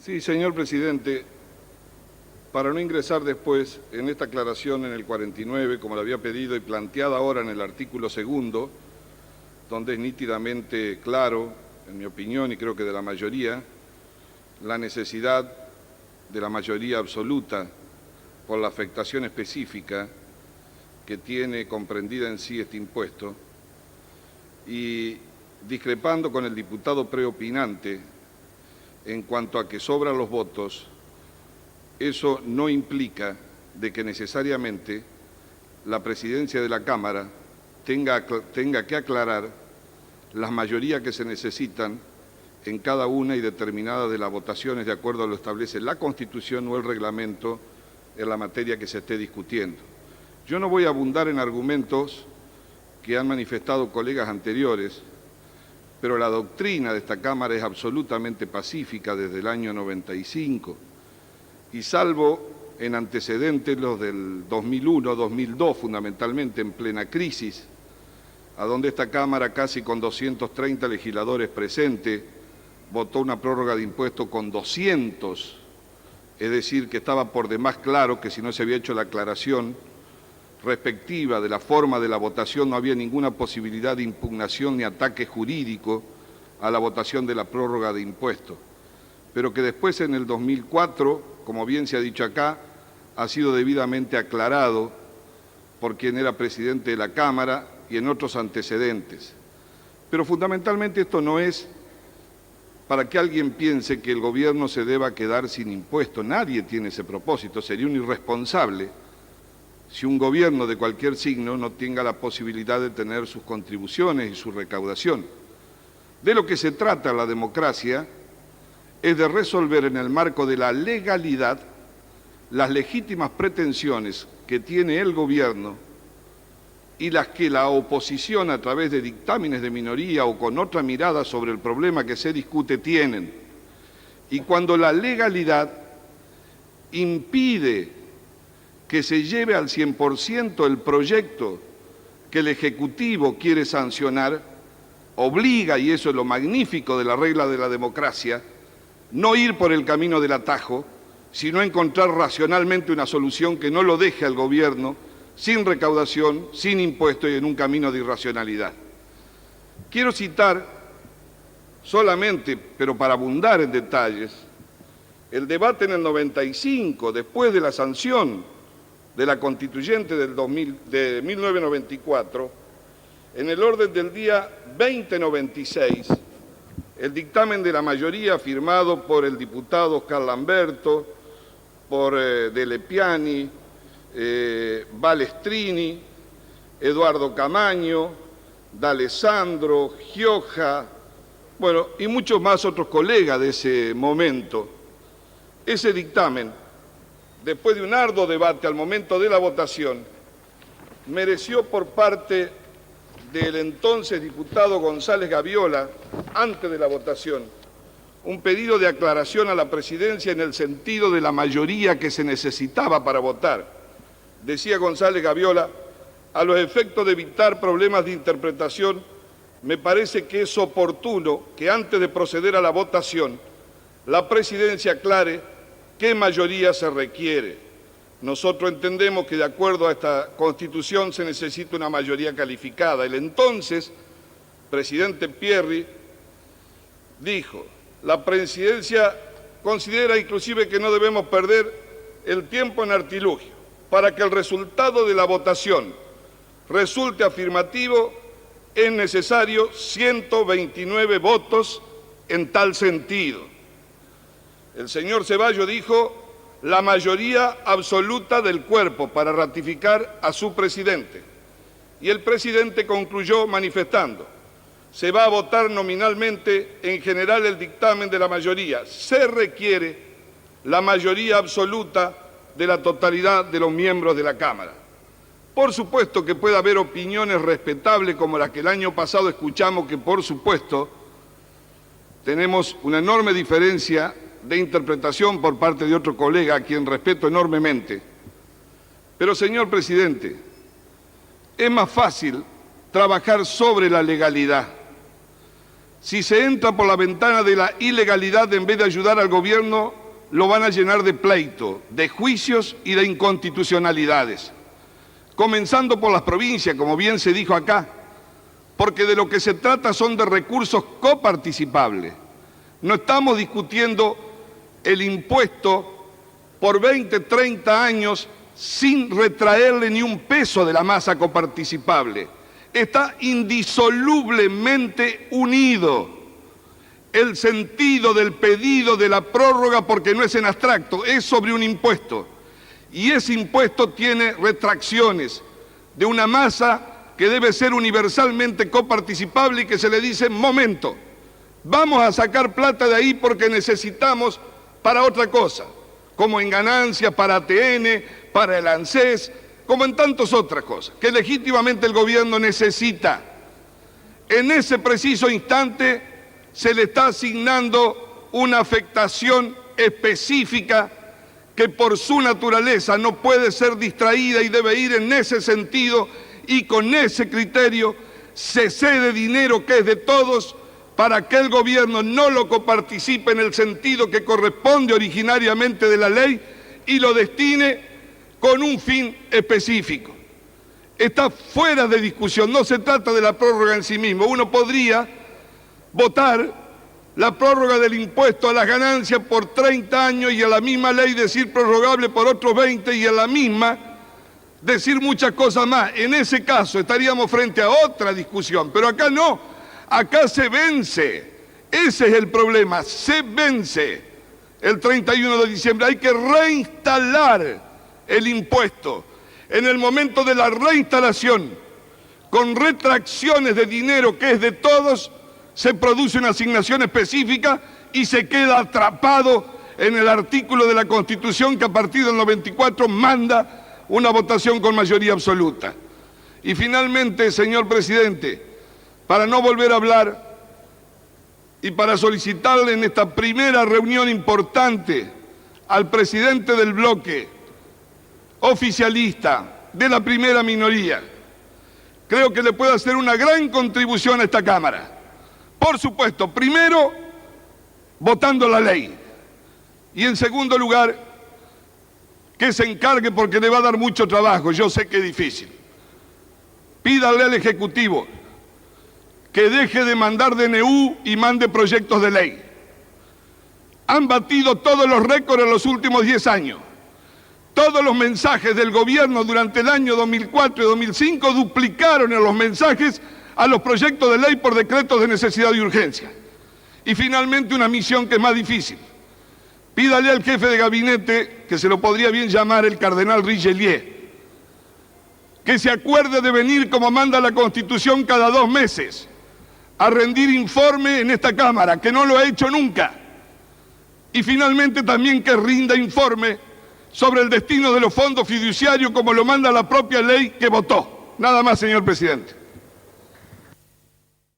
Sí, señor presidente, para no ingresar después en esta aclaración en el 49, como lo había pedido y planteada ahora en el artículo 2, donde es nítidamente claro, en mi opinión y creo que de la mayoría, la necesidad de la mayoría absoluta por la afectación específica que tiene comprendida en sí este impuesto, y discrepando con el diputado preopinante en cuanto a que sobran los votos, eso no implica de que necesariamente la presidencia de la Cámara tenga que aclarar las mayorías que se necesitan en cada una y determinada de las votaciones de acuerdo a lo que establece la Constitución o el reglamento en la materia que se esté discutiendo. Yo no voy a abundar en argumentos que han manifestado colegas anteriores, pero la doctrina de esta Cámara es absolutamente pacífica desde el año 95, y salvo en antecedentes los del 2001, 2002, fundamentalmente en plena crisis, a donde esta Cámara, casi con 230 legisladores presentes, votó una prórroga de impuestos con 200, es decir, que estaba por demás claro que si no se había hecho la aclaración respectiva de la forma de la votación no había ninguna posibilidad de impugnación ni ataque jurídico a la votación de la prórroga de impuestos, pero que después en el 2004, como bien se ha dicho acá, ha sido debidamente aclarado por quien era presidente de la Cámara y en otros antecedentes. Pero fundamentalmente esto no es para que alguien piense que el gobierno se deba quedar sin impuestos. Nadie tiene ese propósito, sería un irresponsable si un gobierno de cualquier signo no tenga la posibilidad de tener sus contribuciones y su recaudación. De lo que se trata la democracia es de resolver en el marco de la legalidad las legítimas pretensiones que tiene el gobierno y las que la oposición a través de dictámenes de minoría o con otra mirada sobre el problema que se discute tienen. Y cuando la legalidad impide que se lleve al 100% el proyecto que el Ejecutivo quiere sancionar, obliga, y eso es lo magnífico de la regla de la democracia, no ir por el camino del atajo, sino encontrar racionalmente una solución que no lo deje al gobierno sin recaudación, sin impuesto y en un camino de irracionalidad. Quiero citar solamente, pero para abundar en detalles, el debate en el 95, después de la sanción de la Constituyente de 1994, en el orden del día 2096, el dictamen de la mayoría firmado por el diputado Oscar Lamberto, por Delle Piani, Balestrini, Eduardo Camaño, D'Alessandro, Gioja, bueno, y muchos más otros colegas de ese momento. Ese dictamen, después de un arduo debate al momento de la votación, mereció por parte del entonces diputado González Gaviola, antes de la votación, un pedido de aclaración a la presidencia en el sentido de la mayoría que se necesitaba para votar. Decía González Gaviola, a los efectos de evitar problemas de interpretación, me parece que es oportuno que antes de proceder a la votación, la presidencia aclare qué mayoría se requiere. Nosotros entendemos que de acuerdo a esta Constitución se necesita una mayoría calificada. El entonces presidente Pierri dijo, la presidencia considera inclusive que no debemos perder el tiempo en artilugio. Para que el resultado de la votación resulte afirmativo, es necesario 129 votos en tal sentido. El señor Ceballos dijo, la mayoría absoluta del cuerpo para ratificar a su presidente. Y el presidente concluyó manifestando, se va a votar nominalmente en general el dictamen de la mayoría. Se requiere la mayoría absoluta de la totalidad de los miembros de la Cámara. Por supuesto que puede haber opiniones respetables como la que el año pasado escuchamos, que por supuesto tenemos una enorme diferencia de interpretación por parte de otro colega a quien respeto enormemente. Pero, señor presidente, es más fácil trabajar sobre la legalidad. Si se entra por la ventana de la ilegalidad en vez de ayudar al gobierno, lo van a llenar de pleito, de juicios y de inconstitucionalidades. Comenzando por las provincias, como bien se dijo acá, porque de lo que se trata son de recursos coparticipables. No estamos discutiendo el impuesto por 20, 30 años sin retraerle ni un peso de la masa coparticipable. Está indisolublemente unido el sentido del pedido de la prórroga, porque no es en abstracto, es sobre un impuesto. Y ese impuesto tiene retracciones de una masa que debe ser universalmente coparticipable y que se le dice, momento, vamos a sacar plata de ahí porque necesitamos para otra cosa, como en ganancias para ATN, para el ANSES, como en tantas otras cosas, que legítimamente el gobierno necesita. En ese preciso instante se le está asignando una afectación específica que por su naturaleza no puede ser distraída y debe ir en ese sentido, y con ese criterio se cede dinero que es de todos para que el gobierno no lo coparticipe en el sentido que corresponde originariamente de la ley y lo destine con un fin específico. Está fuera de discusión, no se trata de la prórroga en sí mismo. Uno podría votar la prórroga del impuesto a las ganancias por 30 años y a la misma ley decir prorrogable por otros 20 y a la misma decir muchas cosas más. En ese caso estaríamos frente a otra discusión, pero acá no, acá se vence. Ese es el problema, se vence el 31 de diciembre. Hay que reinstalar el impuesto. En el momento de la reinstalación, con retracciones de dinero que es de todos, se produce una asignación específica y se queda atrapado en el artículo de la Constitución que a partir del 94 manda una votación con mayoría absoluta. Y finalmente, señor presidente, para no volver a hablar y para solicitarle en esta primera reunión importante al presidente del bloque oficialista de la primera minoría, creo que le puede hacer una gran contribución a esta Cámara. Por supuesto, primero, votando la ley. Y en segundo lugar, que se encargue porque le va a dar mucho trabajo, yo sé que es difícil. Pídale al Ejecutivo que deje de mandar DNU y mande proyectos de ley. Han batido todos los récords en los últimos 10 años. Todos los mensajes del gobierno durante el año 2004 y 2005 duplicaron en los mensajes a los proyectos de ley por decretos de necesidad y urgencia. Y finalmente una misión que es más difícil. Pídale al jefe de gabinete, que se lo podría bien llamar el cardenal Richelieu, que se acuerde de venir como manda la Constitución cada 2 meses, a rendir informe en esta Cámara, que no lo ha hecho nunca. Y finalmente también que rinda informe sobre el destino de los fondos fiduciarios como lo manda la propia ley que votó. Nada más, señor presidente.